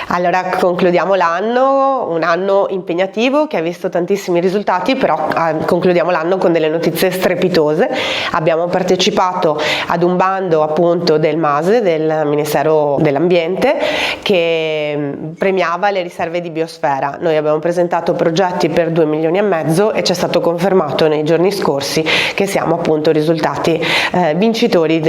Allora concludiamo l'anno, un anno impegnativo che ha visto tantissimi risultati, però concludiamo l'anno con delle notizie strepitose. Abbiamo partecipato ad un bando appunto del MASE, del Ministero dell'Ambiente, che premiava le riserve di biosfera. Noi abbiamo presentato progetti per 2,5 milioni e ci è stato confermato nei giorni scorsi che siamo appunto risultati vincitori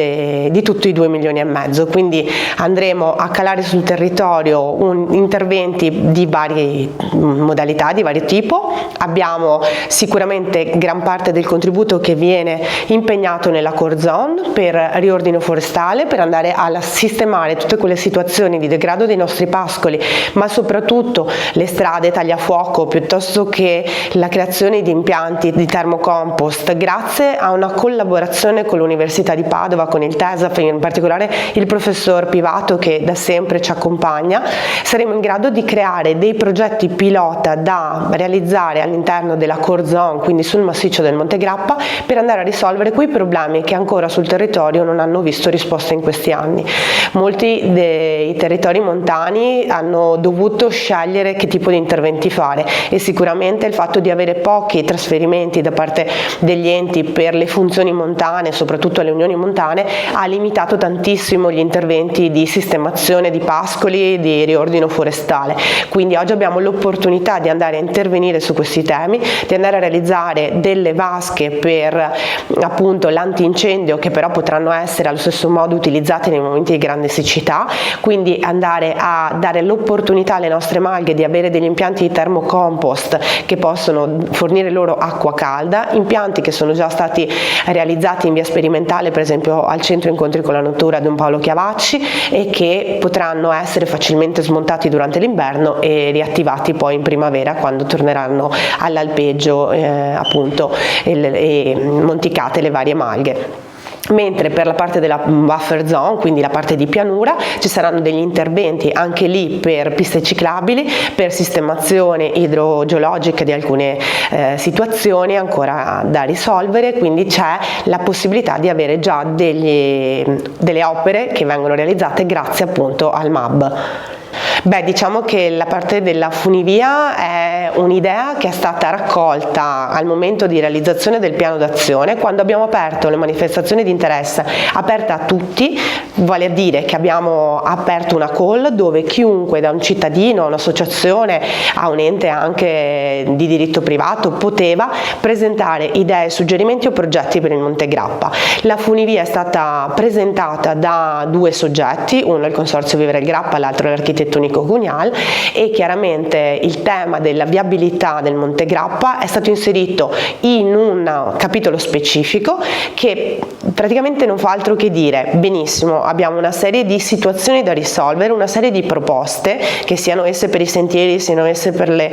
di tutti i 2,5 milioni. Quindi andremo a calare sul territorio interventi di varie modalità, di vario tipo. Abbiamo sicuramente gran parte del contributo che viene impegnato nella core zone per riordino forestale, per andare a sistemare tutte quelle situazioni di degrado dei nostri pascoli, ma soprattutto le strade, tagliafuoco, piuttosto che la creazione di impianti di termocompost, grazie a una collaborazione con l'Università di Padova, con il TESAF, in particolare il professor Pivato che da sempre ci accompagna. Saremo in grado di creare dei progetti pilota da realizzare all'interno della core zone, quindi sul massiccio del Monte Grappa, per andare a risolvere quei problemi che ancora sul territorio non hanno visto risposta in questi anni. Molti dei territori montani hanno dovuto scegliere che tipo di interventi fare e sicuramente il fatto di avere pochi trasferimenti da parte degli enti per le funzioni montane, soprattutto le unioni montane, ha limitato tantissimo gli interventi di sistemazione di pascoli, di riordino forestale. Quindi oggi abbiamo l'opportunità di andare a intervenire su questi temi, di andare a realizzare delle vasche per appunto l'antincendio, che però potranno essere allo stesso modo utilizzate nei momenti di grande siccità, quindi andare a dare l'opportunità alle nostre malghe di avere degli impianti di termocompost che possono fornire loro acqua calda, impianti che sono già stati realizzati in via sperimentale, per esempio al centro incontri con la natura Don Paolo Chiavacci, e che potranno essere facilmente smontati durante l'inverno e riattivati poi in primavera quando torneranno all'alpeggio appunto e monticate le varie malghe. Mentre per la parte della buffer zone, quindi la parte di pianura, ci saranno degli interventi anche lì per piste ciclabili, per sistemazione idrogeologica di alcune situazioni ancora da risolvere, quindi c'è la possibilità di avere già delle opere che vengono realizzate grazie appunto al MAB. Beh, diciamo che la parte della funivia è un'idea che è stata raccolta al momento di realizzazione del piano d'azione, quando abbiamo aperto le manifestazioni di interesse aperte a tutti, vale a dire che abbiamo aperto una call dove chiunque, da un cittadino, un'associazione a un ente anche di diritto privato, poteva presentare idee, suggerimenti o progetti per il Monte Grappa. La funivia è stata presentata da 2 soggetti, uno è il Consorzio Vivere il Grappa, l'altro è l'architetto Nico Gugnal, e chiaramente il tema della viabilità del Monte Grappa è stato inserito in un capitolo specifico che praticamente non fa altro che dire: benissimo, abbiamo una serie di situazioni da risolvere, una serie di proposte, che siano esse per i sentieri, siano esse per le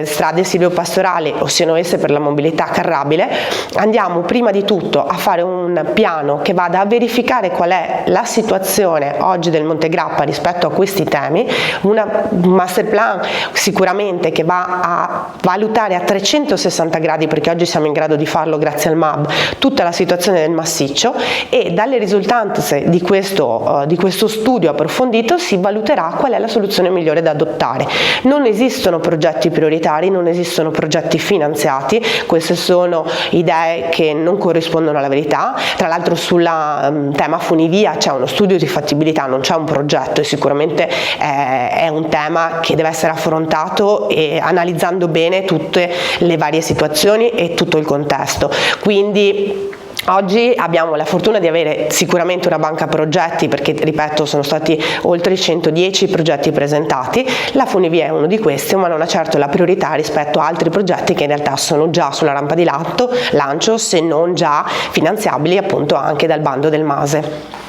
strade silvopastorali o siano esse per la mobilità carrabile. Andiamo prima di tutto a fare un piano che vada a verificare qual è la situazione oggi del Monte Grappa rispetto a questi temi, un master plan sicuramente che va a valutare a 360 gradi, perché oggi siamo in grado di farlo grazie al MAB, tutta la situazione del massiccio, e dalle risultanze di questo studio approfondito si valuterà qual è la soluzione migliore da adottare. Non esistono progetti prioritari, non esistono progetti finanziati, queste sono idee che non corrispondono alla verità. Tra l'altro sul tema funivia c'è uno studio di fattibilità, non c'è un progetto, e sicuramente è un tema che deve essere affrontato e analizzando bene tutte le varie situazioni e tutto il contesto. Quindi oggi abbiamo la fortuna di avere sicuramente una banca progetti, perché ripeto sono stati oltre 110 progetti presentati. La funivia è uno di questi, ma non ha certo la priorità rispetto a altri progetti che in realtà sono già sulla rampa di lancio, se non già finanziabili appunto anche dal bando del MASE.